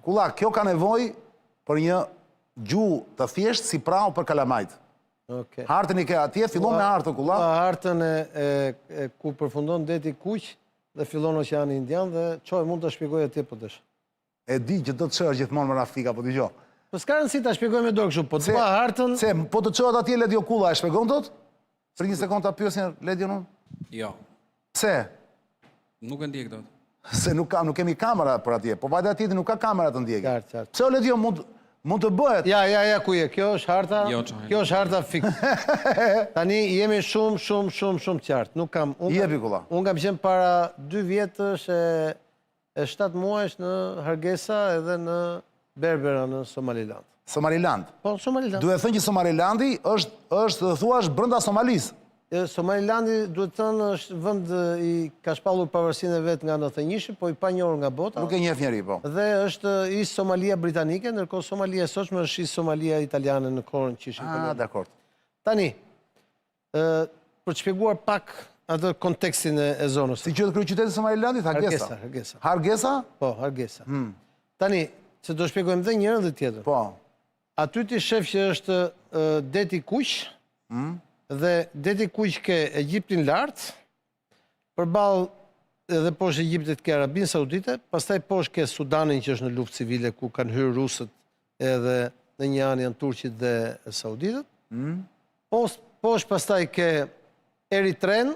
Kulla, kjo ka nevoj për një gjuhë të thjesht si prau për kalamajt. Hartën i ke atje, fillon me hartën, Kulla. Hartën e ku përfundon deti Kuq dhe fillon Oqeani Indian dhe qoj mund të shpjegoj atje për dësh. E di që do të qërë gjithmonë më Rafika, po t'i gjo. Po s'ka rëndësi ta shpjegoj me dorë kështu, po të pa hartën... Se, po të qërët atje Ledio Kulla, e shpjegon tot? Për një sekund të pjësin Ledio nun? Jo. Pse? Nuk e ndjek dot. Se nuk kemi kamera për atje, po vajda atje nuk ka kamera të ndjekë. Qartë. Pse o Ledio mund të bëhet? Ja, ku je, kjo është harta, Jo, kjo është harta fix. Tani jemi shumë qartë. Nuk kam... Jepi, Kulla. Unë kam qenë para 2 vjetësh e 7 muajsh në Hargesa edhe në Berbera në Somaliland. Somaliland? Po, Somaliland. Duhet thënë që Somalilandi është thuash brenda Somalisë. Somalilandi duhet thënë është vend i ka shpallur pavarësinë e vet nga 91-shi, po i panjohur nga bota. Nuk e njeh njeri, po. Dhe është ish Somalia britanike, ndërkohë Somalia e sotshme është ish Somalia italiane në kohën që ishin koloni. Dakord. Tani, për të shpjeguar pak atë kontekstin e zonës. Si quhet kryeqyteti i Somalilandit? Hargesa. Hargesa. Hargesa? Po, Hargesa. Tani, se do shpjegojmë dhe njërën dhe tjetër. Po. Aty ti shef që është deti Kuq, dhe deti Kuq ke Egjiptin lartë, përballë edhe poshtë Egjiptit ke Arabinë Saudite, pastaj poshtë ke Sudanin që është në luftë civile ku kanë hyrë rusët edhe në një anë janë turqit dhe sauditët. Poshtë pastaj ke Eritren,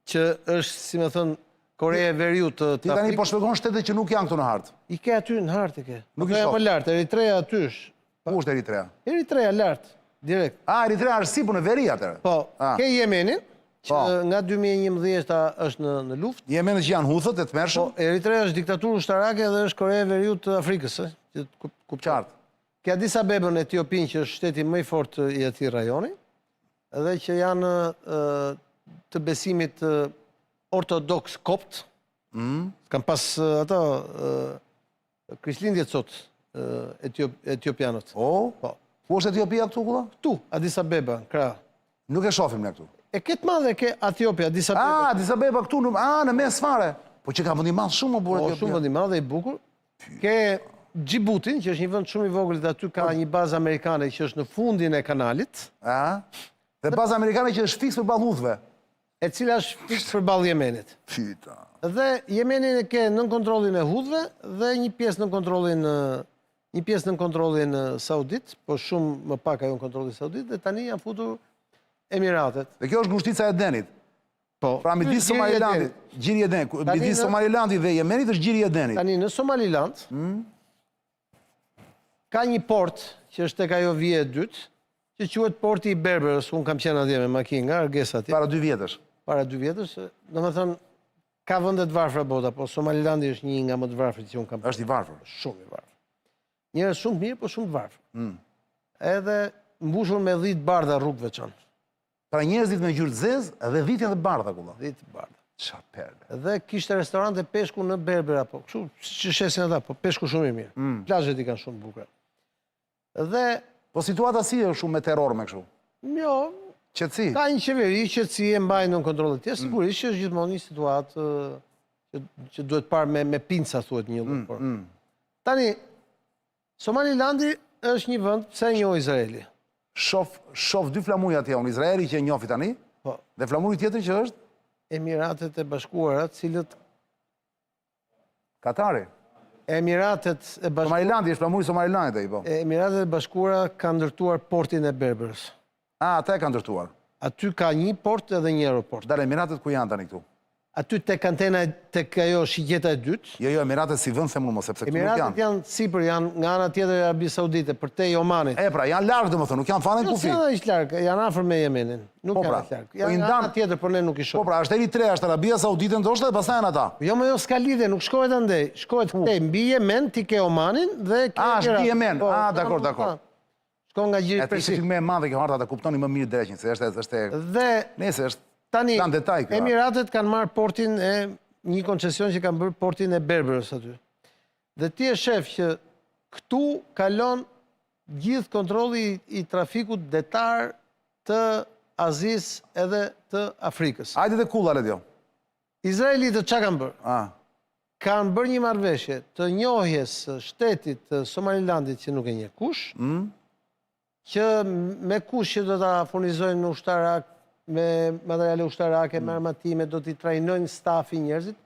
që është, si me thënë, Korea e Veriut të Afrikës. Ti tani po shpjegon shtetet që nuk janë këtu në hartë. I ke aty në hartë ke. Nuk i shoh. Më lartë, Eritrea aty është. Ku është Eritrea? Eritrea lartë, direkt. Eritrea është si në veri atëre? Po, ke Jemenin, që nga 2011 është në luftë. Jemenin që janë huthët e të mërshëm? Po, Eritrea është diktaturë ushtarake dhe është Korea e Veriut të Afrikës. Qartë. Ke Addis Abebën, Etiopin, që është shteti më i fortë i atij rajoni, dhe që janë të besimit ortodoks kopt, kam pas ato krishtlindjet sot etiopianët. Po? Ku është Etiopia këtu, Kulla? Këtu, Addis Abeba, krah. Nuk e shohim ne këtu. E këtë madhe ke Etiopia, Addis Abeba. Addis Abeba këtu, në mes fare. Po që ka vend i madh shumë më burë Etiopia. Po, shumë vend i madh dhe i bukur. Ke Djiboutin, që është një vend shumë i vogël dhe aty ka një bazë amerikane që është në fundin e kanalit. Dhe baza amerikane që është fiks përballë huthëve. E cila është fiks përballë Jemenit. Fyta. Dhe Jemenin e ke nën kontrollin e huthëve dhe një pjesë nën kontrollin saudit, po shumë më pak ajo në kontrollin saudit, dhe tani janë futur Emiratet. Dhe kjo është ngushtica e Denit. Po. Pra midis Somalilandit, gjiri e Denit. Midis Somalilandit dhe Jemenit është gjiri e Denit. Tani në Somaliland ka një port që është tek ajo vije e dytë, që quhet porti i Berberës, unë kam qenë atje me makinë nga Hargesa atje. Para 2 vjetësh. Para 2 vjetësh, domethënë ka vende të varfra bota, po Somalilandi është një nga më të varfrit që unë kam. Është i varfër. Shumë i varfër. Njerëz shumë mirë, po shumë të varfër. Edhe mbushur me dhitë bardha rrugëve çon. Pra njerëzit me ngjyrë zezë dhe dhitë dhe bardha, Kulla. Dhitë bardha. Çfarë perle. Dhe kishte restorante peshku në Berbera, po kështu që shesin ata, po peshku shumë i mirë. Plazhet i kanë shumë të bukura. Dhe po situata si është shumë me terror me kështu? Jo. Qetësi. Ka një qeveri, qetësi e mbajnë në kontroll të tjerë, sigurisht që është gjithmonë një situatë që duhet parë me pinca, thuhet një lloj. Tani, Somalilandi është një vend pse njoh Izraeli. Shof 2 flamuj atje, unë Izraeli që e njofi tani, dhe flamuri tjetër që është? Emiratet e Bashkuara, cilët... Katari. Emiratet e Bashkuara... Somalilandi, është flamuri Somalilandit e i po. Emiratet e Bashkuara kanë ndërtuar portin e Berberës. Ata e kanë ndërtuar. Aty ka një port edhe një aeroport. Dale, Emiratet ku janë tani këtu? Aty tek antena, tek ajo shigjeta e dytë. Jo, Emiratet si vend them unë, sepse këtu nuk janë. Emiratet janë sipër, janë nga ana tjetër e Arabisë Saudite, përtej Omanit. Pra, janë larg domethënë, nuk janë fare kufi. Jo, janë larg, janë afër me Jemenin. Nuk janë larg. Janë nga ana tjetër, por ne nuk i shohim. Po pra, është Eritrea, është Arabia Saudite ndoshta dhe pastaj janë ata. Jo, më jo s'ka lidhje, nuk shkohet andej. Shkohet këtej mbi Jemen, ti ke Omanin dhe ke është mbi Jemen. Dakor. Shkon nga gjiri Persik. Është më e madhe kjo harta, ta kuptoni më mirë dreqin, se është dhe nëse është tani detaj kjo. Emiratet kanë marrë portin e një koncesion që kanë bërë portin e Berberës aty. Dhe ti e shef që këtu kalon gjithë kontrolli i trafikut detar të Azis edhe të Afrikës. Hajde dhe Kulla, Ledio. Izraelitë çka kanë bërë? kanë bërë një marrëveshje të njohjes së shtetit të Somalilandit që nuk e njeh kush, që me kush që do ta furnizojnë ushtarak, me materiale ushtarake, me armatime, do t'i trajnojnë stafi njerëzit,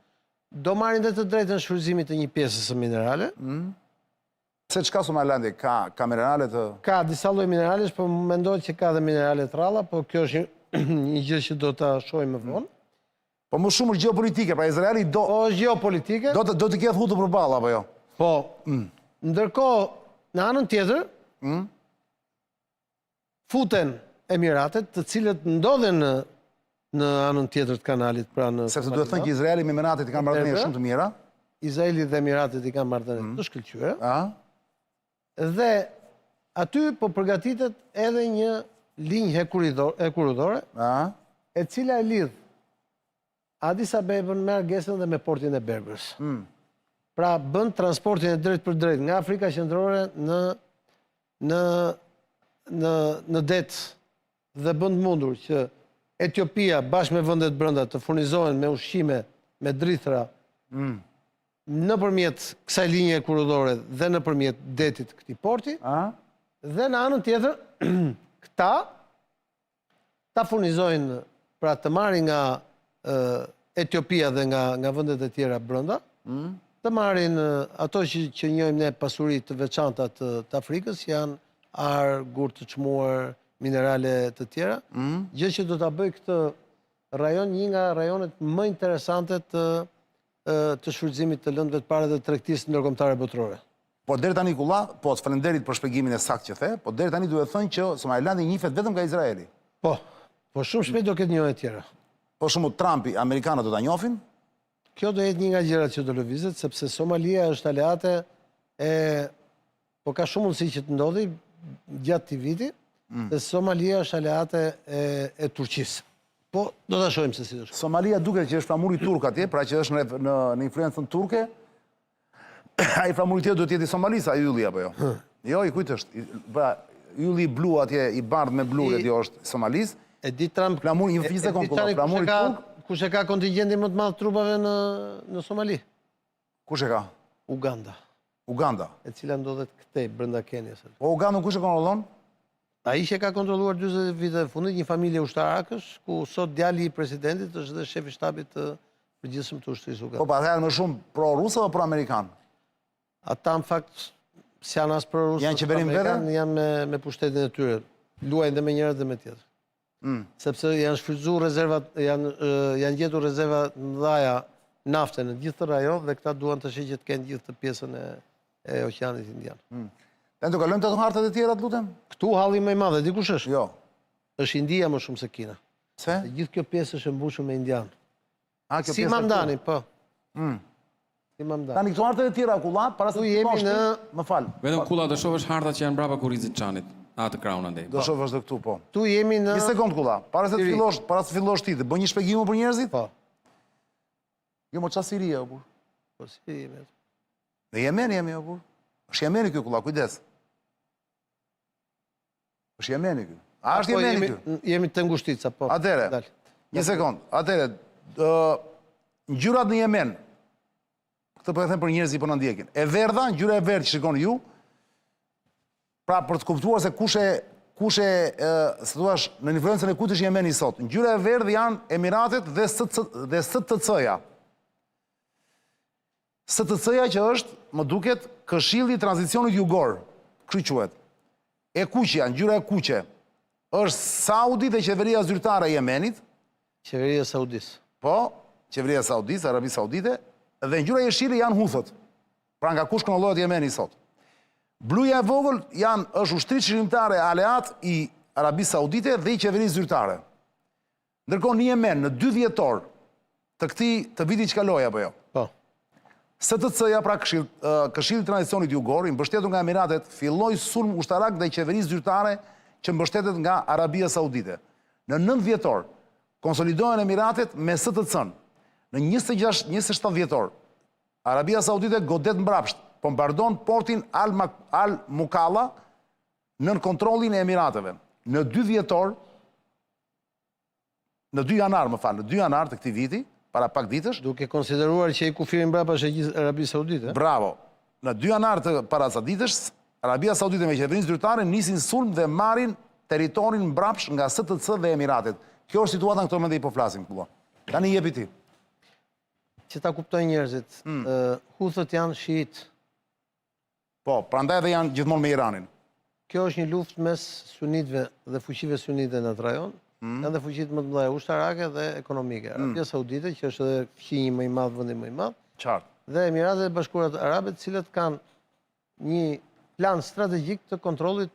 do marrin dhe të drejtën shfrytëzimit të një pjesës së minerale. Se çka Somalilandi ka minerale të... Ka disa lloj mineralesh, po mendohet që ka dhe minerale të ralla, po kjo është një gjë që do ta shohim më vonë. Po më shumë është gjeopolitike, pra Izraeli do... Po është gjeopolitike. Do të ketë hutu përballë, apo jo? Po, ndërkohë, në anën tjetër, futen Emiratet, të cilët ndodhen në anën tjetër të kanalit, pra në... Sepse duhet thënë që Izraeli me Emiratet i kanë marrëdhënie shumë të mira. Izraeli dhe Emiratet i kanë marrëdhënie të shkëlqyera. Dhe aty po përgatitet edhe një linjë hekurudore, e cila e lidh Addis Abebën me Hargeisën dhe me portin e Berberës. Pra bën transportin e drejt për drejt nga Afrika Qendrore në det dhe bën mundur që Etiopia bashkë me vendet brenda të furnizohen me ushqime, me drithra nëpërmjet kësaj linje hekurudore dhe nëpërmjet detit të këtij porti. Dhe në anën tjetër këta ta furnizojnë, pra të marrin nga Etiopia dhe nga vendet e tjera brenda, të marrin ato që njohim ne pasuri të veçanta të Afrikës, janë ar, gur të çmuar, minerale të tjera, gjë që do ta bëj këtë rajon një nga rajonet më interesante të shfrytëzimit të lëndëve të pare dhe tregtisë ndërkombëtare botërore. Po deri tani Kulla, po të falenderit për shpjegimin e saktë që the, po deri tani duhet thënë që Somalilandi njihet vetëm nga Izraeli. Po shumë shpejt do ketë njohje tjera. Po shumë Trumpi, Amerikanët do ta njohin. Kjo do jetë një nga gjërat që do lëvizet, sepse Somalia është aleate po ka shumë mundësi që të ndodhi gjatë këtij viti, se Somalia është aleate e Turqisë. Po do ta shohim se si do shkojë. Somalia duket që është framuri turk atje, pra që është në influencën turke. Ai framuri tjetër do të jetë i Somalisë, ai ylli apo jo? Jo, i kujt është? Pra ylli i blu atje, i bardhë me blu, jo është Somalisë. E di Trump, flamuri një sekond, flamuri turk. Kush e ka kontingjentin më të madh trupave në Somali? Kush e ka? Uganda, e cila ndodhet këtej brenda Kenjes. Po Ugandën kush e kontrollon? Ai që ka kontrolluar 40 vite e fundit, një familje ushtarakësh, ku sot djali i presidentit është dhe shefi shtabit të përgjithshëm të ushtrisë ugandeze. Po janë më shumë pro-rusë apo pro-amerikan? Ata në fakt janë as pro-rusë. Janë qeverim vete? Janë me pushtetin e tyre. Luajnë dhe me njëra dhe me tjetër. Sepse janë shfrytzuar rezervat, janë gjetur rezerva mëdha nafte në gjithë të rajon dhe këta duan të shihet të kenë gjithë të pjesën e Oqeanit Indian. Ne do kalojmë te hartat e tjera, lutem. Këtu halli më i madh, di kush është? Jo. Është India më shumë se Kina. Pse? Gjithë kjo pjesë është e mbushur me indian. Si Mamdani, po. Si Mamdani. Tani këto hartat e tjera Kulla, para se të jemi në, më fal. Vetëm Kulla do shohësh hartat që janë brapa Kurrizit Çanit, atë Crown andej. Do shohësh edhe këtu, po. Tu jemi në... Një sekond Kulla, para se të fillosh ti, të bëj një shpjegim për njerëzit? Po. Jo, mo çfarë Siria apo? Po Siria. Në Yemen jemi apo? Është Yemeni ky Kulla, kujdes. Është Yemeni ky. A është Yemeni ky? Jemi të Ngushtica, po. Atëre. Një sekond. Atëre, ngjyrat në Yemen. Këtë po e them për njerëzit që po na ndjekin. E verdha, ngjyra e verdhë që shikoni ju. Pra për të kuptuar se kush e si thua, në influencën e kujt është Yemeni sot. Ngjyra e verdhë janë Emiratet dhe STC-ja. STC-ja që është, më duket, Këshilli i Tranzicionit Jugor. Kështu quhet. E kuqja, ngjyra e kuqe, është Saudi dhe qeveria zyrtare e Yemenit. Qeveria e Saudisë. Po, qeveria e Saudisë, Arabi Saudite, dhe ngjyra e jeshile janë Huthët. Pra nga kush kontrollohet Yemeni sot. Bluja e vogël është ushtri çlirimtare aleat i Arabisë Saudite dhe i qeverisë zyrtare. Ndërkohë në Yemen, në 2 dhjetor të vitit që kaloi apo jo. Po. STC-ja, pra Këshilli i Tranzicionit Jugor, i mbështetur nga Emiratet, filloi sulm ushtarak ndaj qeverisë zyrtare që mbështetet nga Arabia Saudite. Në 9 dhjetor konsolidohen Emiratet me STC-n. Në 27 dhjetor Arabia Saudite godet mbrapsht, bombardon portin Al-Mukalla nën kontrollin e Emirateve. Në 2 dhjetor, në 2 janar të këtij viti, para pak ditësh. Duke konsideruar që i kufirin mbrapa është e gjithë Arabisë Saudite. Bravo. Në 2 janar të para sa ditësh, Arabia Saudite me qeverinë zyrtare nisin sulm dhe marrin territorin mbrapsh nga STC dhe Emiratet. Kjo është situata në këtë moment dhe i po flasim këtu. Tani jepi ti. Që ta kuptojnë njerëzit, Huthët janë shiit. Po, prandaj edhe janë gjithmonë me Iranin. Kjo është një luftë mes sunitëve dhe fuqive sunite në atë rajon, janë dhe fuqitë më të mëdha ushtarake dhe ekonomike. Arabia Saudite, që është edhe fqinji më i madh, vendi më i madh, Qartë. dhe Emiratet e Bashkuara Arabe, të cilët kanë një plan strategjik të kontrollit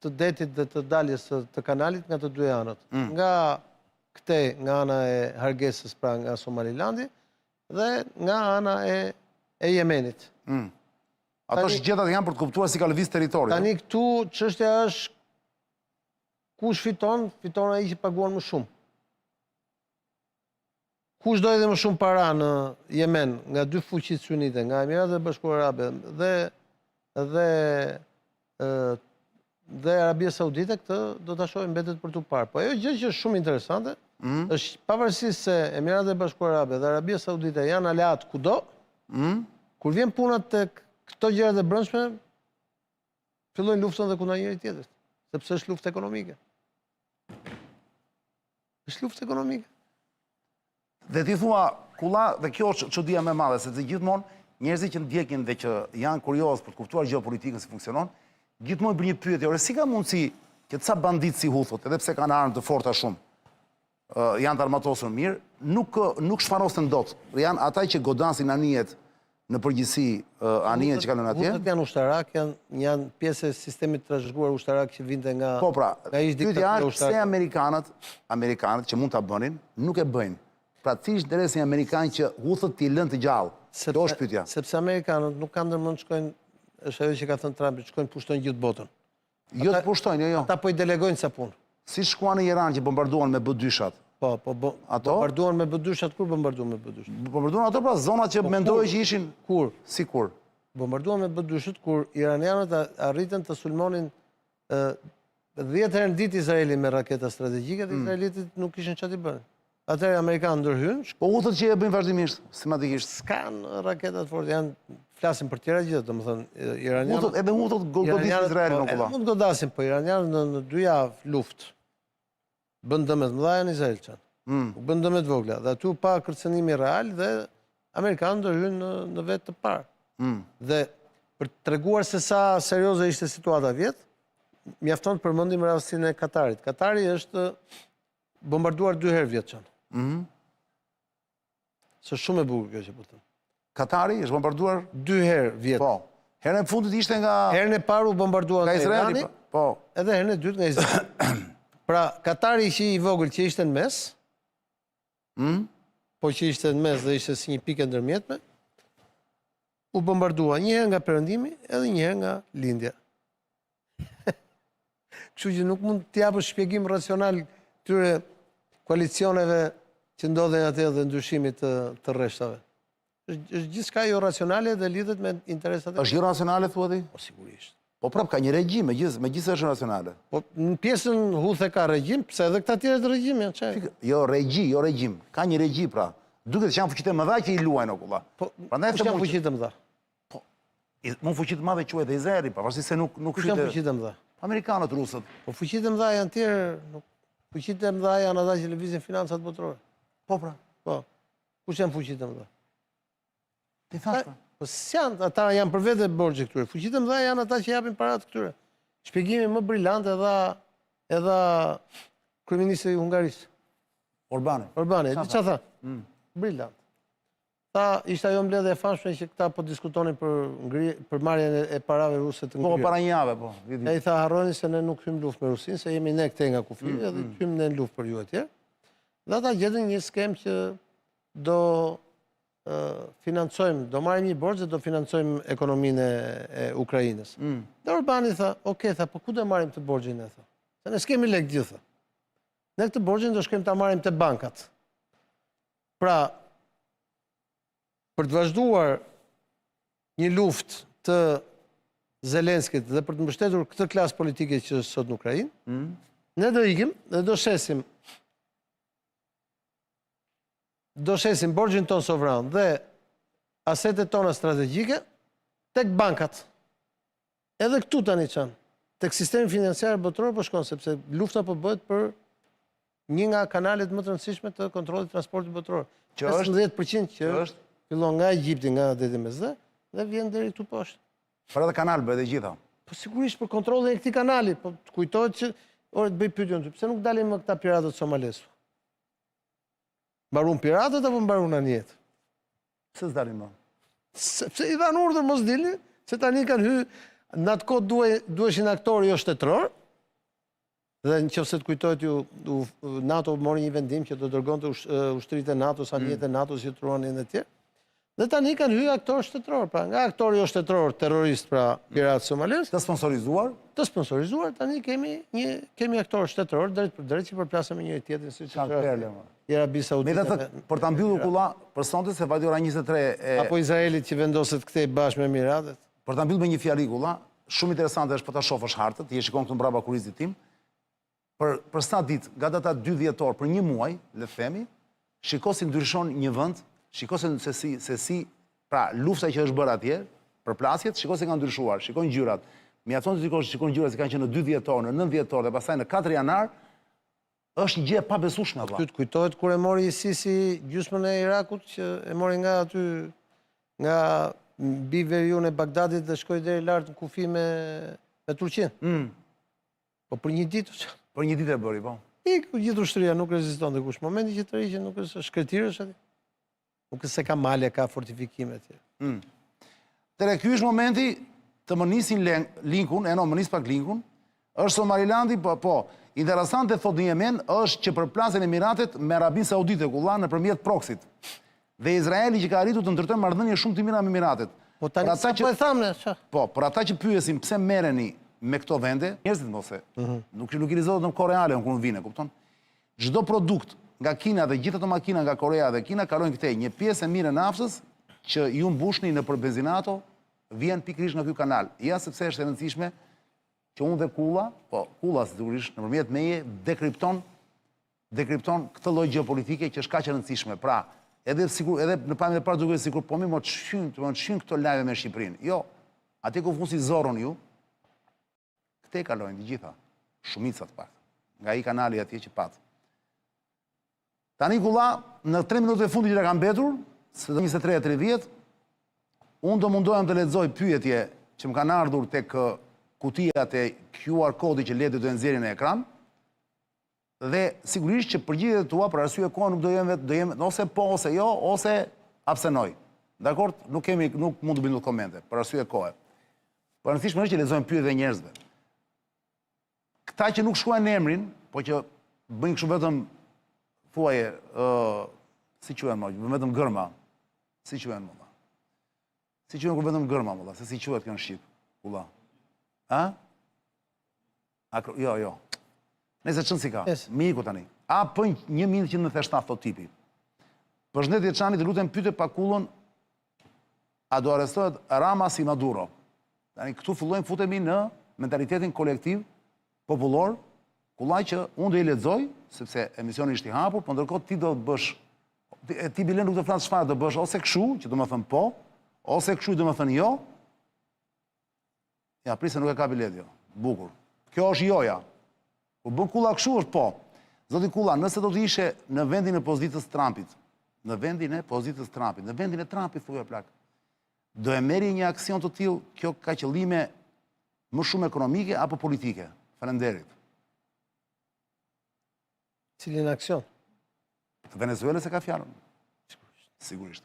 të detit dhe të daljes të kanalit nga të dy anët. Nga këte, nga ana e Hargesës, pra nga Somalilandi, dhe nga ana e Jemenit. Ato shgjetat janë për të kuptuar si ka lëviz territori. Tani këtu çështja është kush fiton ai që paguan më shumë. Kush do edhe më shumë para në Yemen nga dy fuqit sunite, nga Emiratet e Bashkuara Arabe dhe Arabia Saudite, këtë do ta shohim mbetet për tu parë. Po ajo gjë që është shumë interesante është pavarësisht se Emiratet e Bashkuara Arabe dhe Arabia Saudite janë aleat kudo, kur vjen puna tek këto gjërat e brendshme, fillojnë luftën dhe kundër njëri tjetrit, sepse është luftë ekonomike. Është luftë ekonomike. Dhe ti thua, kulla, dhe kjo është çudia më e madhe, sepse gjithmonë njerëzit që ndjekin dhe që janë kurioz për të kuptuar gjeopolitikën si funksionon, gjithmonë bën një pyetje, ore si ka mundësi që ca banditë si Huthët, edhe pse kanë armë të forta shumë, janë të armatosur mirë, nuk shfarosen dot. Janë ata që godasin anijet në përgjithësi anijet që kanë atje. Huthët janë ushtarak, janë pjesë e sistemit të trashëguar ushtarak që vinte nga Po pra, ish pyetja diktatura është pse Amerikanët që mund ta bënin, nuk e bëjnë. Pra ti është interesin Amerikan që Huthët t'i lënë të gjallë. Kjo është pyetja. Sepse Amerikanët nuk kanë ndërmend shkojnë, është ajo që ka thënë Trumpi, shkojnë pushtojnë gjithë botën. Jo të pushtojnë, jo. Ata po i delegojnë sa punë. Si shkuan në Iran që bombarduan me B2-shat. Po, bombarduan me B2-shat, kur bombarduan me B2-shat? Bombarduan ato pra zonat që mendohej që ishin Kur? si kur. Bombarduan me B2-shat kur iranianët arritën të sulmonin 10 herë në ditë Izraelin me raketa strategjike dhe izraelitit nuk kishin çfarë të bënin. Atëherë Amerikanë ndërhynë, Po Huthët që e bëjnë vazhdimisht, sistematikisht. s'kan raketat forte, flasin për tjera gjë, domethënë iranianët. Edhe Huthët godisin Izraelin në kolla. Mund godasin, po iranianët në 2 javë luftë bën dëmet të mëdha në Izrael çan. Bën dëmet vogla dhe aty pa kërcënimi real dhe amerikanët ndërhynë në vetë të parë. Dhe për të treguar se sa serioze ishte situata vjet, mjafton të përmendim rastin e Katarit. Katari është bombarduar 2 herë vjet çan. Së shumë e bukur kjo që po them. Katari është bombarduar 2 herë vjet. Po. Herën e fundit ishte nga Herën e parë u bombardua nga Izraeli. Irani, Po. edhe herën e dytë nga Izraeli. Pra, Katari që i vogël që ishte në mes, po që ishte në mes dhe ishte si një pikë ndërmjetme, u bombardua një herë nga perëndimi edhe një herë nga lindja. Kështu që nuk mund të japësh shpjegim racional këtyre koalicioneve që ndodhen atë dhe ndryshimit të rreshtave. Është gjithçka jo racionale dhe lidhet me interesat e... Është jo racionale, thua ti? Po sigurisht. Po prap ka një regjim, me gjithë është racionale. Po në pjesën Huthe ka regjim, pse edhe këta tjerët regjim janë çaj. Jo regjim. Ka një regji pra. Duket që janë fuqitë e mëdha që i luajnë o kulla. Po, kush janë fuqitë e mëdha? Po, mund fuqitë e mëdha quhet Izraeli, pavarësisht se nuk Kush janë fuqitë e mëdha? Amerikanët, rusët. Po fuqitë e mëdha janë tjerë, fuqitë e mëdha janë ata që lëvizin financat botërore. Po pra. Po. Kush janë fuqitë e mëdha? Ti thash pra. Po s'janë, ata janë për vete borxhe këtyre. Fuqitë e mëdha janë ata që japin paratë këtyre. Shpjegimi më briljant edhe kryeministri i Hungarisë. Orbani, di çfarë tha? Briljant. Tha, ishte ajo mbledhje e famshme që këta po diskutonin për marrjen e parave ruse të ngrirë. Po, para një jave, po. E i tha, harroni se ne nuk hym luftë me Rusinë, se jemi ne këte nga kufiri, edhe hym ne në luftë për ju atje. Dhe ata gjetën një skem që do financojmë, do marrim një borxh dhe do financojmë ekonominë e Ukrainës. Dhe Orbani tha, okay, tha, po ku do marrim të borxhin e tha? Se ne s'kemi lekë gjithë. Ne këtë borxhin do shkojmë ta marrim te bankat. Pra, për të vazhduar një luftë të Zelenskit dhe për të mbështetur këtë klasë politike që është sot në Ukrainë, ne do ikim dhe do shesim do shesin borxhin ton sovran dhe asetet tona strategjike tek bankat. Edhe këtu tani çan. Tek sistemi financiar botror po shkon sepse lufta po bëhet për një nga kanalet më të rëndësishme të kontrollit transportit botror. Që është 15% që fillon nga Egjipti, nga deti Mesdhe dhe vjen deri këtu poshtë. Për edhe kanal bëhet e gjitha. Po sigurisht për kontrollin e këtij kanali, po të kujtohet që ore të bëj pyetjen ty, pse nuk dalin më këta piratët somalesu? Mbarun piratët apo mbarun anijet? Pse s'dalin më? Sepse i dhanë urdhër mos dilni, se tani kanë hyrë në atë kohë duheshin aktorë jo shtetëror. Dhe nëse të kujtohet ju, NATO mori një vendim që do dërgonte ushtritë e NATO-s, anijet e NATO-s që truanin e tjerë. Dhe tani kanë hyrë aktorë shtetëror, pra nga aktorë jo shtetëror, terrorist, pra piratë somalez, Të sponsorizuar? të sponsorizuar, tani kemi aktorë shtetëror drejt për drejt që përplasën me njëri tjetrin, siç është Arabi Saudite. Për ta mbyllur kulla, për sonte se vajti ora 23 apo Izraelit që vendoset kthej bashkë me Emiratet. Për ta mbyllur me një fjali kulla, shumë interesante është për ta shofësh hartët, je shikon këtu mbrapa kurizit tim. Për sa ditë, nga data 2 dhjetor për një muaj, le të themi, shiko si ndryshon një vend, shiko se si pra lufta që është bërë atje, përplasjet, shiko se kanë ndryshuar, shikon ngjyrat. Mjafton të shikon ngjyrat që kanë qenë në 2 dhjetor, në 9 dhjetor dhe pastaj në 4 janar, është një gjë e pabesueshme valla. Ty të kujtohet kur e mori Sisi gjysmën e Irakut që e mori nga aty nga mbi veriun e Bagdadit dhe shkoi deri lart në kufi me Turqinë. Po për një ditë. Për një ditë e bëri, po. Gjithë ushtria nuk rezistonte kush. Momenti që të riqe nuk është shkretirësh aty. Nuk është se ka malje, ka fortifikime atje. Tere, ky është momenti të më nisin linkun, më nis pak linkun, është Somalilandi, po, interesante thot një Jemen, është që përplasen Emiratet me Arabin Saudite, kulla nëpërmjet proxit. Dhe Izraeli që ka arritur të ndërtojë marrëdhënie shumë të mira me Emiratet. Po tani sa po e thamë, po, për ata që pyesin pse merreni me këto vende, njerëzit mose, nuk utilizohet në kohë reale, kur vine, kupton? Çdo produkt nga Kina dhe gjithë ato makina nga Korea dhe Kina kalojnë këtej, një pjesë e mirë e naftës që ju mbushni në për benzinato, vjen pikërisht nga ky kanal. Ja sepse është e rëndësishme që unë dhe kulla, po kulla sigurisht nëpërmjet meje dekripton këtë lloj gjeopolitike që është kaq e rëndësishme. Pra, edhe në pamjen e parë duket sikur po më të shyn këto lajme me Shqipërinë. Jo, atë ku fusi zorron ju, këtej kalojnë të gjitha, shumica të pak, nga ai kanali atje që pat. Tani kulla, në 3 minutë e fundit që ka mbetur, së 23:30, unë do mundohem të lexoj pyetje që më kanë ardhur tek kutijat e QR kodi që leti do e nxjerrin në ekran, dhe sigurisht që përgjigjet tua për arsye kohë nuk do jenë ose po ose jo, ose absenoj. Dakor? Nuk mund të bëjmë komente për arsye kohë. Por rëndësishme është që lexojmë pyetjet e njerëzve. Këta që nuk shkruajnë emrin, po që bëjnë kështu vetëm thuaje, si quhen më, vetëm gërma. Si quhen më? Si quhen kur vetëm gërma më, se si quhet kjo në shqip, kulla. A? Jo. Nëse çon si ka. Miku tani. A pën 1197 thot tipi. Përshëndetje Çani, të lutem pyete pa kullën, a do arrestohet Rama si Maduro? Tani këtu fillojmë futemi në mentalitetin kolektiv popullor, kullaj që unë do i lexoj, sepse emisioni është i hapur, po ndërkohë ti do të bësh, ti bile nuk do të flas çfarë do bësh, ose kështu, që do të thënë po, ose kështu do të thënë jo. Ja, prisë nuk e ka bilet jo. Bukur. Kjo është joja. Kur bën kulla kështu është po. Zoti Kulla, nëse do të ishe në vendin e pozitës Trumpit, në vendin e Trumpit thuaj plak, do e merri një aksion të tillë, kjo ka qëllime më shumë ekonomike apo politike? Faleminderit. Cilin aksion? Të Venezuelës e ka fjalën. Sigurisht.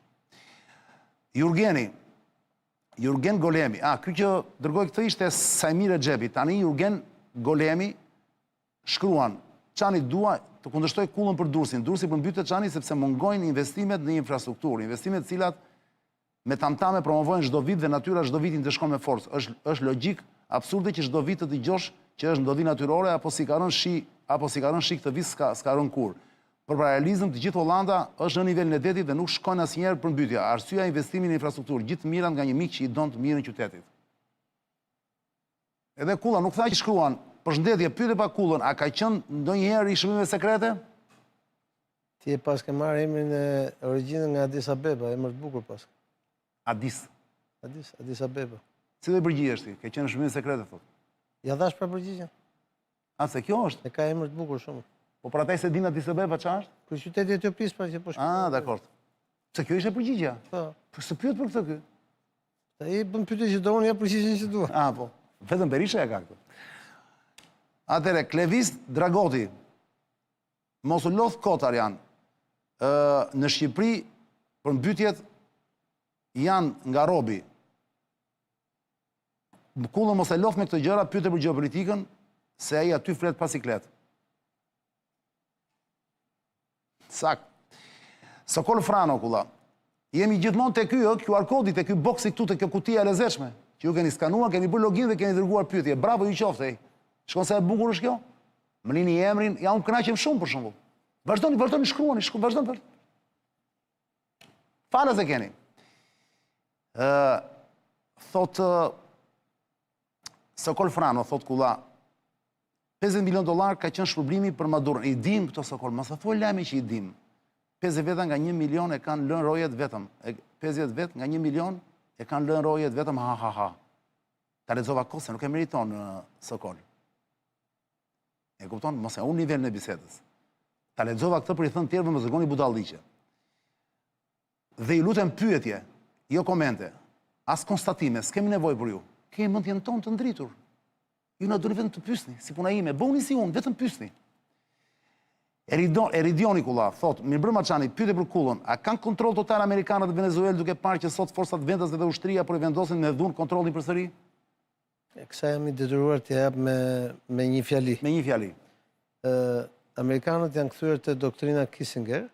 Jurgen Golemi. Ky që dërgoi këtë ishte Sajmir Xhepi. Tani Jurgen Golemi shkruan, Çani dua të kundërshtoj kullën për Durrësin. Durrësi përmbytet Çani sepse mungojnë investimet në infrastrukturë, investimet të cilat me tamtame promovojnë çdo vit dhe natyra çdo vitin të shkon me forcë. Është logjik absurde që çdo vit të dëgjosh që është ndodhi natyrore apo si ka rënë shi këtë vit s'ka rënë kur. Për paralelizëm të gjithë Hollanda është në nivelin e detit dhe nuk shkojnë asnjëherë për mbytje. Arsyeja investimi në infrastrukturë, gjithë mirat nga një mik që i don të mirën qytetit. Edhe Kulla nuk tha që shkruan, përshëndetje, pyete pa Kullën, a ka qenë ndonjëherë i shërbimeve sekrete? Ti e pas ke marrë emrin e origjinën nga Addis Abeba, emër të bukur pas. Addis. Addis Abeba. Si dhe përgjigjesh ti? Ke qenë shërbim sekrete, thot. Ja dhash për përgjigjen. A, se kjo është? E ka emër të bukur shumë. Po për ataj se din Addis Abeba qa është? Për qyteti e Etiopis pra që po shkruaj. Ah, dakord. Se kjo ishte përgjigja? Po. Po se pyet për këtë ky. Ai bën pyetje që do unë ja përgjigjen që dua. Ah, po. Vetëm Berisha e ka këtë. Atëre, Klevis Dragoti, mos u lodh kotar janë. Në Shqipëri, për mbytjet, janë nga robi. Kullën mos e lodh me këtë gjëra, pyete për gjeopolitikën, se ai aty flet pasiklet. Sakt. Sokol Frano, kulla. Jemi gjithmonë të ky, QR kodi, të ky boksi këtu, të kjo kutia e lezetshme, që ju keni skanuar, keni bërë login dhe keni dërguar pyetje. Bravo ju qofte. Shkon se e bukur është kjo? Më lini emrin, ja unë kënaqem shumë për shembull. Vazhdoni shkruani, vazhdoni. Falas e keni. Thot Sokol Frano, thot kulla, $50 milion ka qenë shpërblimi për Madurën. I dim këto Sokol, mos e thuaj lajmi që i dim. 50 veta nga 1 milion e kanë lënë rojet vetëm. 50 vet nga 1 milion e kanë lënë rojet vetëm, ha. Ta lexova kose, nuk e meriton Sokol. E kupton? Mos e unë nivel në bisedës. Ta lexova këtë për i thënë tjerëve më zëgoni budalliqe. Dhe i lutem pyetje, jo komente, as konstatime, s'kemi nevojë për ju. Kemi mendjen tonë të ndritur. Ju na doni vetëm të pyesni, si puna ime, bëuni si unë, vetëm pyesni. Eridioni kulla, thot, Mirëmbrëma Çani, pyetje për kullën, a kanë kontroll total amerikanët në Venezuelë duke parë që sot forcat vendase dhe ushtria po i vendosin me dhunë kontrollin përsëri? Kësa jam i detyruar të jap me një fjali. Me një fjali. Amerikanët janë kthyer te doktrina Kissinger,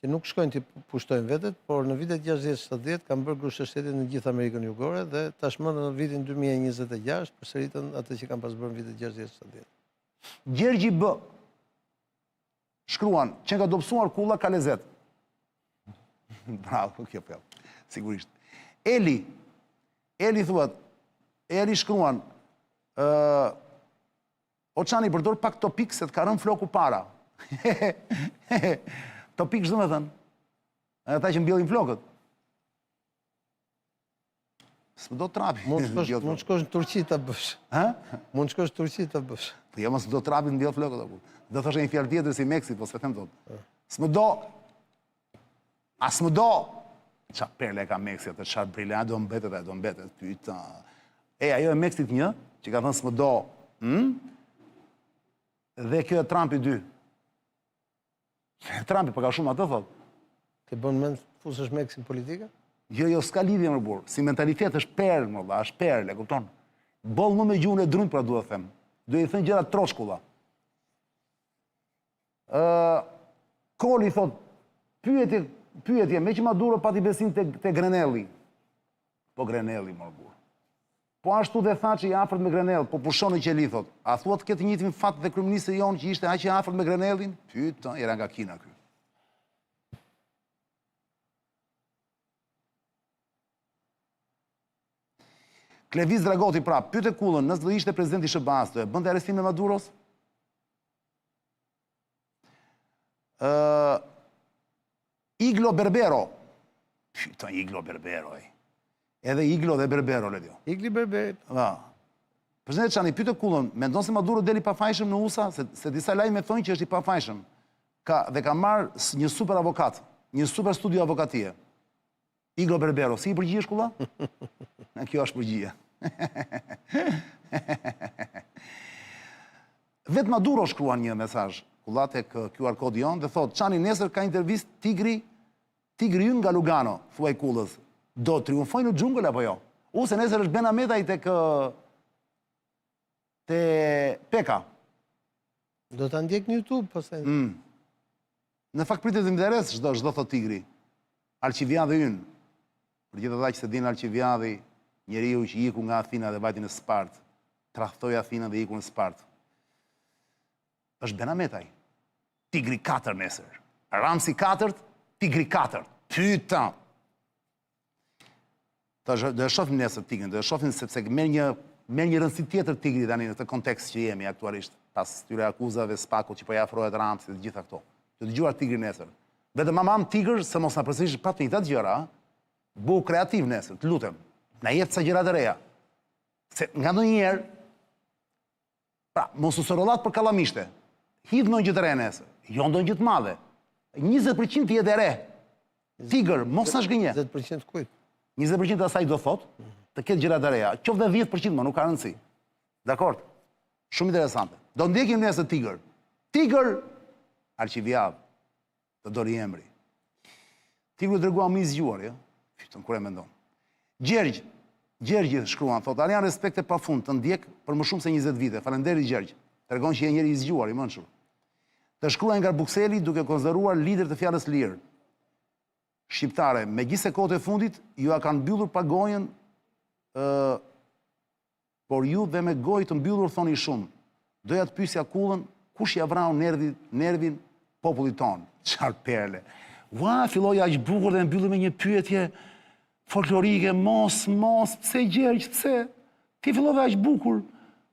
që nuk shkojnë të pushtojnë vetet, por në vitet 60-70 kanë bërë grushtë shtetit në gjithë Amerikën Jugore dhe tashmë në vitin 2026 përsëritën atë që kanë pas bërë në vitet 60-70. Gjergji B. Shkruan, që nga dobësuar kulla ka lezet. Bravo, kjo për. Sigurisht. Eli thuat, Eli shkruan, Oçani përdor pak topik se të ka rënë floku para. Topik çdo më thënë. Ata që mbjellin flokët. S'më do trapi. Mund shkosh në Turqi ta bësh. Ha? Mund shkosh në Turqi ta bësh. Po jo mos do trapi mbjell flokët apo. Do thoshë një fjalë tjetër si Meksi, po s'e them dot. S'më do. S'më do. Ça perle ka Meksi atë çfarë brillant do mbetet pyeta. Ajo e Meksit 1, që ka thënë s'më do. Dhe kjo e Trumpi 2. Trumpi përka shumë atë, thot. Ke bën mend fusësh Meksin politika? Jo, s'ka lidhje më burr. Si mentalitet është perl, më dha, është perl, e kupton? Boll më me gjuhën e drunj, pra duhet të them. Duhet i thënë gjëra troshkulla. Koli thot, pyetje, me që Maduro pati besim te Grenelli. Po Grenelli, më burr. Po ashtu dhe tha që i afërt me Grenell, po pushon në qeli, thot. A thua të ketë njëjtin fat dhe kryeministri jonë që ishte aq i afërt me Grenellin? Pyeta, era nga Kina ky. Klevis Dragoti prap, pyete kullën, nëse do ishte presidenti SBA-s, do e bënte arrestim me Maduros? Iglo Berbero. Pyeta, Iglo Berbero, Edhe Iglo dhe Berbero, le dio. Igli Berberi. Presidenti Çani, pyete kullën, mendon se Maduro deli pafajshëm në USA, se disa lajme thonë që është i pafajshëm. Dhe ka marrë një super avokat, një super studio avokatie. Iglo Berbero, si i përgjigjesh kulla? Kjo është përgjigje. Vetë Maduro shkruan një mesazh kulla tek QR kodi jon dhe thotë, Çani nesër ka intervist tigri ynë nga Lugano, thuaj kullës. Do triumfoj në xhungël apo jo? Se nesër është Ben Ahmetaj tek Peka. Do ta ndjek në YouTube, pastaj. Në fakt pritet të interes çdo thot tigri. Alqiviadhi ynë. Për gjithë ata që se dinë Alqiviadhi, njeriu që iku nga Athina dhe vajti në Spartë, tradhtoi Athinën dhe iku në Spartë. Është Ben Ahmetaj. Tigri 4 nesër. Ramsi 4, Tigri 4. Pyeta. Do e shohim nesër tigrin, do e shohim sepse merr një rëndësi tjetër tigri tani në këtë kontekst që jemi aktualisht, pas këtyre akuzave, spakut që po i afrohet Ramsit dhe gjitha këto. Do dëgjuar tigrin nesër. Vetëm mamam tigër, se mos na përsërish pa të njëjtat gjëra, bu kreativ nesër, të lutem. Na jep sa gjëra të reja. Se nga ndonjëherë, pra, mos u sorollat për kallamishte. Hidh ndonjë gjë të re nesër, jo ndonjë gjë të madhe. 20% të jetë e re. Tigër, mos na shgënje. 10% kujt? 20% të asaj do thot, të ketë gjëra të reja. Qoftë 10%, ma nuk ka rëndësi. Dakord? Shumë interesante. Do ndjekim nesër tigër. Tigër, arqivjavë, të dori emri. Tigër dërgua më i zgjuar, jo? Fytën, kur e mendon. Gjergj shkruan, thot, janë respekte pa fund, të ndjek për më shumë se 20 vite. Falenderi Gjergj. Tregon që je njëri i zgjuar, i mençur. Të shkruaj nga Brukseli duke konsideruar lider të fjalës lirë. Shqiptare, me gjithse kohët e fundit, ju a kanë mbyllur pa gojën, por ju dhe me gojë të mbyllur thoni shumë. Doja të pyesja kullën, kush ja vrau nervin popullit tonë? Çfarë perle. Ua, filloi aq bukur dhe mbylli me një pyetje folklorike, mos, pse Gjergj, pse? Ti fillove aq bukur.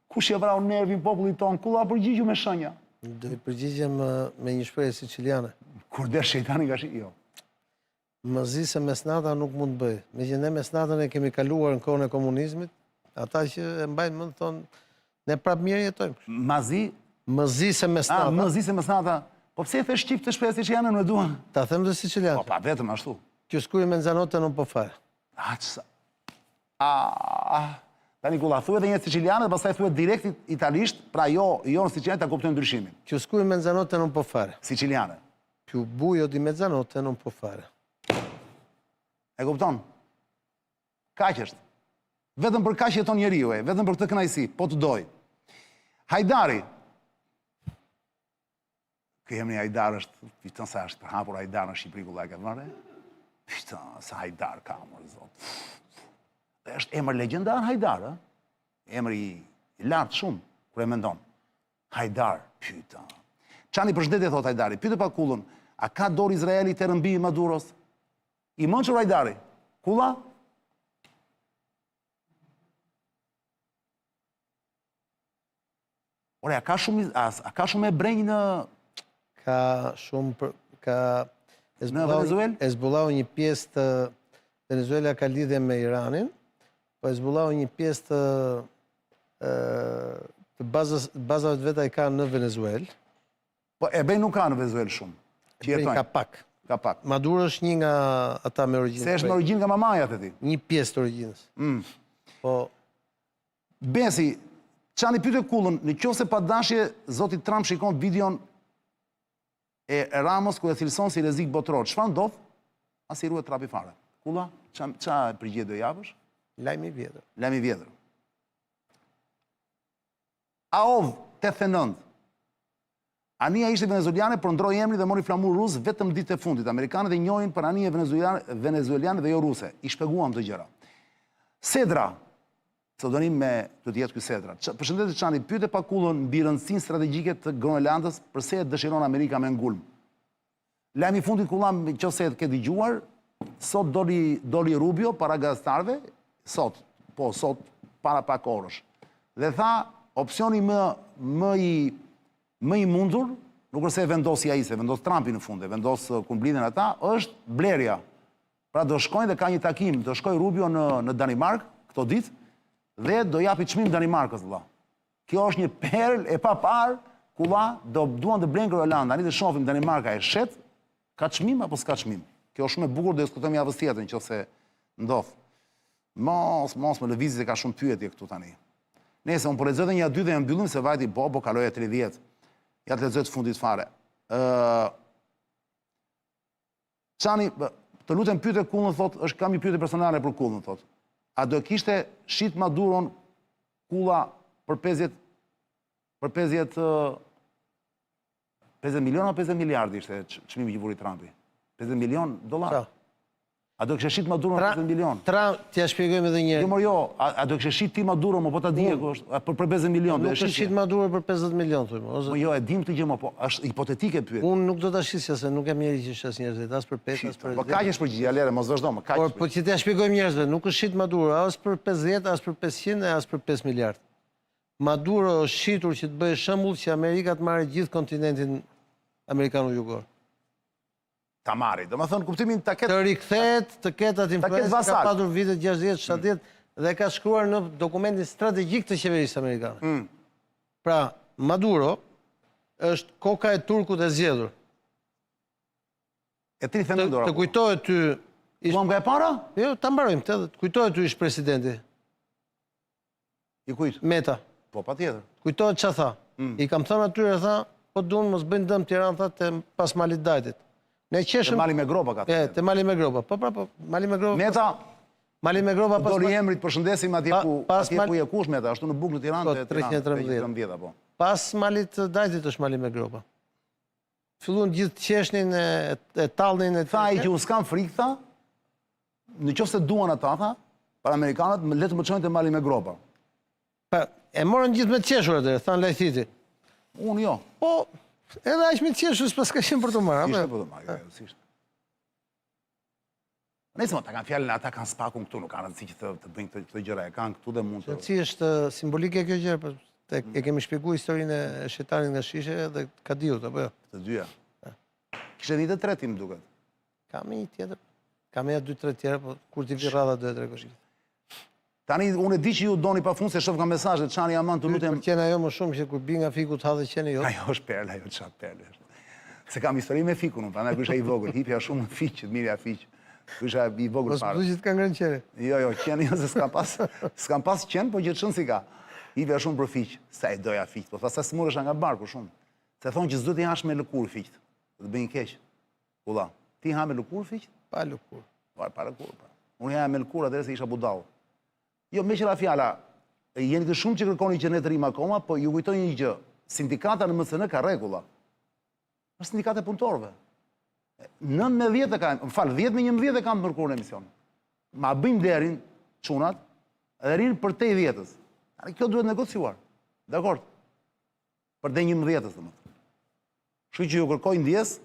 Kush ja vrau nervin popullit tonë? Kulla përgjigju me shenja. Do i përgjigjem me një shprehje siciliane. Kur der shejtani nga jo. Më zi se mesnata nuk mund të bëj. Me që ne mesnatën e kemi kaluar në kohën e komunizmit, ata që e mbajnë më të thonë, ne prapë mirë jetojmë. Më zi se mesnata. Më zi se mesnata. Po pse e the shqip të shprehje siciliane në duan? Ta them dhe siciliane. Po pa vetëm ashtu. Që skuj me nxanote non po fare. Tani kulla, thuhet edhe një siciliane dhe pastaj thuhet direkt italisht, pra jo në siciliane ta kuptojnë ndryshimin. Që skuj me nxanote non po fare. Siciliane. Più buio di mezzanotte non può fare. E kupton? Kaq është. Vetëm për kaq jeton njeriu, vetëm për këtë kënaqësi, po të doj. Hajdari. Ky emri Hajdar është, fiton sa është për hapur Hajdar në Shqipëri ku ka vënë. Fiton sa Hajdar ka më zot. Është emër legjendar Hajdar, ë? Emri i lartë shumë kur e mendon. Hajdar, pyeta. Çani përshëndetje thot Hajdari. Pyete pa kullën, a ka dorë Izraeli të rëmbi Maduros? I mençur Hajdari. Kulla? Ore, a ka shumë e brenjë në... Ka shumë... Në Venezuel? Hezbollahu një pjesë të... Venezuela ka lidhje me Iranin, po Hezbollahu një pjesë të bazave të veta i ka në Venezuel. Po e bej nuk ka në Venezuel shumë. Ka pak. Ka pak. Maduro është një nga ata me origjinë. Se është me origjinë nga mamaja të ti? Një pjesë të origjinës. Po... Besi, Çani pyete kullën, në qoftë se pa dashje, zoti Trump shikon videon e Ramos ku e thirrson si rrezik botror. Çfarë ndodh? As i ruhet trapi fare. Kulla, ç'a përgjigje do japësh? Lajmi i vjetër. Lajmi i vjetër. AOV 89. Ania ishte venezueliane, por ndroi emrin dhe mori flamur rus vetëm ditët e fundit. Amerikanët e njohin për anije venezueliane dhe jo ruse. I shpjeguam të gjëra. Sedra, pseudonim me të jetë ky Sedra. Përshëndetje Çani, pyete pa kullën mbi rëndësinë strategjike të Groenlandës, pse e dëshiron Amerika me ngulm. Lajmi i fundit kullam, nëse e ke dëgjuar, sot doli Rubio para gazetarëve, sot para pak orësh. Dhe tha, opsioni më i mundur, nuk është se vendosi ai, se vendos Trumpi në fund, vendos kur mblidhen ata, është blerja. Pra do shkojnë dhe ka një takim, do shkoj Rubio në Danimark këto ditë dhe do japi çmim Danimarkës vëlla. Kjo është një perl e papar ku do duan të blenë Groenland, tani të shohim Danimarka e shet, ka çmim apo s'ka çmim. Kjo është shumë e bukur, do diskutojmë javës tjetër nëse ndodh. Mos më lëvizit, ka shumë pyetje këtu tani. Nëse unë po lexoj edhe një dy dhe mbyllim se vajti bo kaloi 30. Ja të lexoj të fundit fare. Çani, të lutem pyete kullën, thot, është kam një pyetje personale për kullën, thot. A do kishte shit Maduron kulla për 50 milion o 50 miliardë ishte çmimi që vuri Trumpi? 50 milion dollar. A do kishte shit Maduro në 50 milion? T'ja shpjegojmë edhe një herë. Jo, a do kishte shit ti Maduro, po ta dije për 50 milion? Nuk është shit Maduro për 50 milion, thujmë. Jo, e dim këtë gjë, po është hipotetike pyetje. Unë nuk do ta shisja se nuk jam njeri që shes njerëzit, as për 5, as për 10. Po kaq është përgjigjja, lere, mos vazhdo, më kaq. Po që t'ja shpjegojmë njerëzve, nuk është shit Maduro, as për 50, as për 500, as për 5 miliard. Maduro është shitur që të bëjë shembull që Amerika të marrë gjithë kontinentin amerikano jugor. ta marri. Do më thënë, kuptimin ta ketë... Të rikthehet, të ketë atë influencë, ka vasal. patur vitet 60, 70, dhe ka shkruar në dokumentin strategjik të qeverisë amerikane. Pra, Maduro është koka e turkut e zgjedhur. E 30 dora. Të kujtohet ty... Mua më ka e para? Jo, ta mbarojmë, të kujtohet ty ish presidenti. I kujtë? Meta. Po, pa tjetër. Kujtohet që tha. I kam thënë atyre, tha, po dunë mos bëjnë dëm Tiranë, tha, të pas Malit Dajtit. Ne Të qeshëm... Mali me gropa ka të. Të Mali me gropa. Po, Mali me gropa. Meta, Mali me gropa pas... dori emrit përshëndesim atje ku je kush Meta, ashtu në bukë në Tiranë të 313. po. Pas Malit Dajtit është Mali me gropa. Fillun gjithë qeshnin e tallnin e... Tha i që unë s'kam frikë, tha, në qoftë se duan ata, tha, para Amerikanët, le të më çojnë te Mali me gropa. Pa, e morën gjithë me të qeshur atë, thanë lajthiti. Unë jo. Po, edhe aq me të qeshur s'pas ka qenë për të marrë. Ishte për të marrë, sisht. Nëse mo, ta kanë fjalën, ata kanë spakun këtu, nuk kanë rëndësi që të bëjnë këtë gjëra, e kanë këtu dhe mund të... Si është simbolike kjo gjë, po e kemi shpjeguar historinë e shejtanit nga shishe dhe ka diut, apo jo? Të dyja. Kishte një të tretë, më duket. Kam një tjetër. Kam edhe 2-3 tjera, po kur t'i vi radha do e tregosh. Tani, unë e di që ju doni pa fund se shoh nga mesazhet, çani aman të lutem. Pëlqen ajo më shumë që kur bi nga fiku të ha dhe qeni jot. Ajo është perla, ajo çfarë perle është. Se kam histori me fikun, unë, prandaj kysha i vogël, hipja shumë në fiq, të mirja fiq. Kysha i vogël Mos fare. duhet që të ka ngrënë qeni. Jo, qeni jo se s'kam pas qen, po gjithçën si ka. Hipja shumë për fiq, sa e doja fiq, po tha sa smuresha nga barku shumë. Se thonë që s'do të hash me lëkurë fiq, do të bëjnë keq. Ulla, ti ha me lëkurë fiq? Pa lëkurë. Pa lëkurë, pa. Unë ha me lëkurë atëherë se isha budall. Jo, me qëra fjala, jeni të shumë që kërkoni që ne të rrim akoma, po ju kujtoj një gjë. Sindikata në MSN ka rregulla. Është sindikate punëtorëve. 19 e kanë, më falë, 10 me 11 e kanë mërkurë në emision. Ma bëjmë derin, çunat, edhe rinë për te i 10-ës. Kjo duhet negociuar. Dakord? Për te 11-ës, dhe më të. Shkë që ju kërkoj ndjes,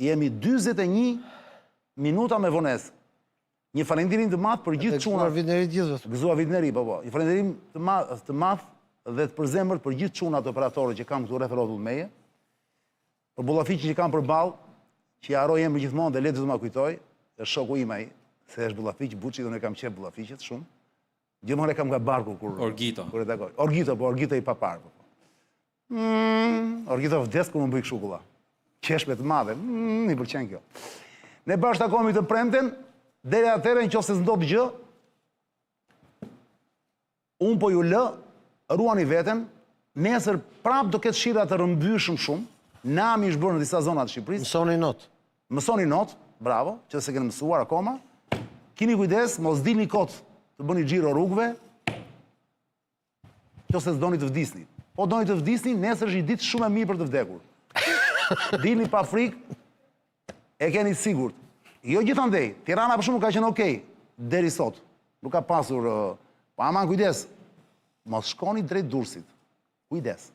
jemi 41 minuta me vonesë. Një falendirim të madh për gjithë çunat. Gëzuar vitneri gjithë. Gëzuar vitneri, po. Një falendirim të madh dhe të përzemërt për gjithë çunat operatorë që kam këtu referotull meje. Për bullafiqin që kam përballë, që ja harroj emrin gjithmonë dhe le të ma kujtoj, është shoku im ai, se është bullafiq Buçi, dhe ne kam qef bullafiqet shumë. Gjithmonë e kam nga barku kur Orgito. Kur e takoj. Orgito, po Orgito i papar. Orgito vdes kur më bëj kështu kulla. Qeshme të madhe. I pëlqen kjo. Ne bashkë takohemi të premten. Deri atëherë, nëse s'ndodh gjë, unë po ju lë, ruani veten, nesër prap do ketë shira të rëmbyeshëm shumë, nami është bërë në disa zona të Shqipërisë. Mësoni not. Mësoni not, bravo, që se keni mësuar akoma. Kini kujdes, mos dilni kot të bëni xhiro rrugëve, nëse s'doni të vdisni. Po doni të vdisni, nesër është një ditë shumë e mirë për të vdekur. Dilni pa frikë, e keni sigurt. Jo gjithandej, Tirana për shumë ka qenë okej, deri sot. Nuk ka pasur, po aman kujdes, mos shkoni drejt Durrësit. Kujdes.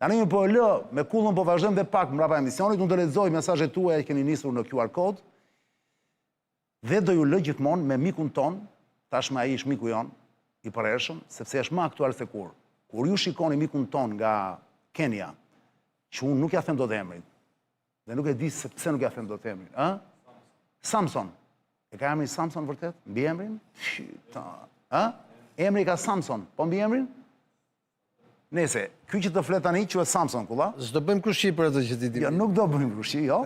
Tani më po e lë, me kullën po vazhdojmë dhe pak mbrapa emisionit, unë do lexoj mesazhet tuaja që keni nisur në QR kod, dhe do ju lë gjithmonë me mikun ton, tashmë ai është miku jon, i përhershëm, sepse është më aktual se kur. Kur ju shikoni mikun ton nga Kenya, që unë nuk ja them dot emrin, dhe nuk e di se pse nuk ja them dot emrin, ë? Samson. E ka emrin Samson vërtet? Mbi emrin? Ë? Emri ka Samson, po mbi emrin? Nese, ky që të flet tani quhet Samson, kulla. S'do bëjmë krushi për atë që ti di. Jo, nuk do bëjmë krushi, jo.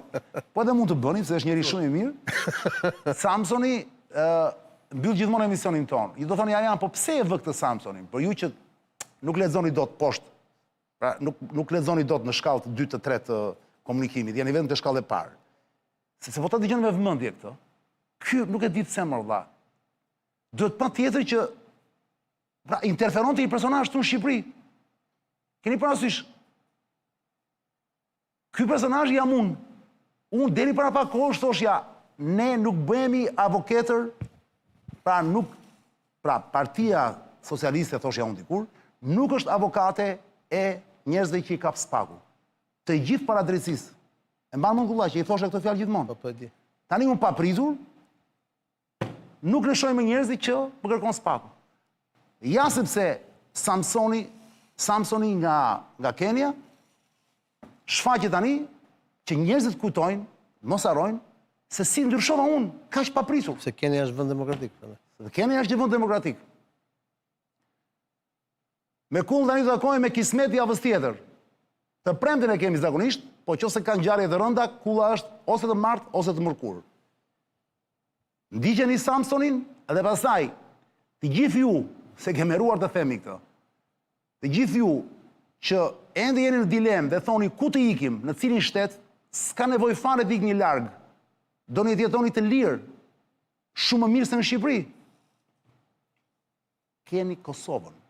Po edhe mund të bënim, se është njeri shumë i mirë. Samsoni mbyll gjithmonë emisionin ton. Ju do thoni ja, po pse e vë këtë Samsonin? Për ju që nuk lexoni dot poshtë. Pra, nuk lexoni dot në shkallë të 2 të 3 të komunikimit, jeni vetëm të shkallë e parë. Sepse po ta dëgjoni me vëmendje këtë. Ky nuk e di pse më valla. Duhet patjetër që pra interferonte një personazh këtu në Shqipëri. Keni parasysh? Ky personazh jam unë. Unë deri para pak kohësh thoshja, ne nuk bëhemi avokatër, pra Partia Socialiste thoshja unë dikur, nuk është avokate e njerëzve që i kap spaku. Të gjithë para drejtësisë. E mban mend kulla që i thosha këtë fjalë gjithmonë. Po di. Tani unë pa pritur, nuk lëshoj me njerëzit që më kërkon spaku. Ja sepse Samsoni nga Kenya shfaqet tani që njerëzit kujtojnë mos harrojnë se si ndryshova unë, kaq paprisur. Se Kenia është vend demokratik. Dhe Kenia është një vend demokratik. Me kull tani do takojmë me Kismet javës tjetër. Të premten e kemi zakonisht, po qose kanë ngjarje të rënda, kulla është ose të martë ose të mërkur. Ndiqeni Samsonin dhe pastaj të gjithë ju, se ke meruar të themi këtë, të gjithë ju që ende jeni në dilemë dhe thoni ku të ikim, në cilin shtet, s'ka nevojë fare të ikni larg. Doni të jetoni të lirë, shumë më mirë se në Shqipëri. Keni Kosovën.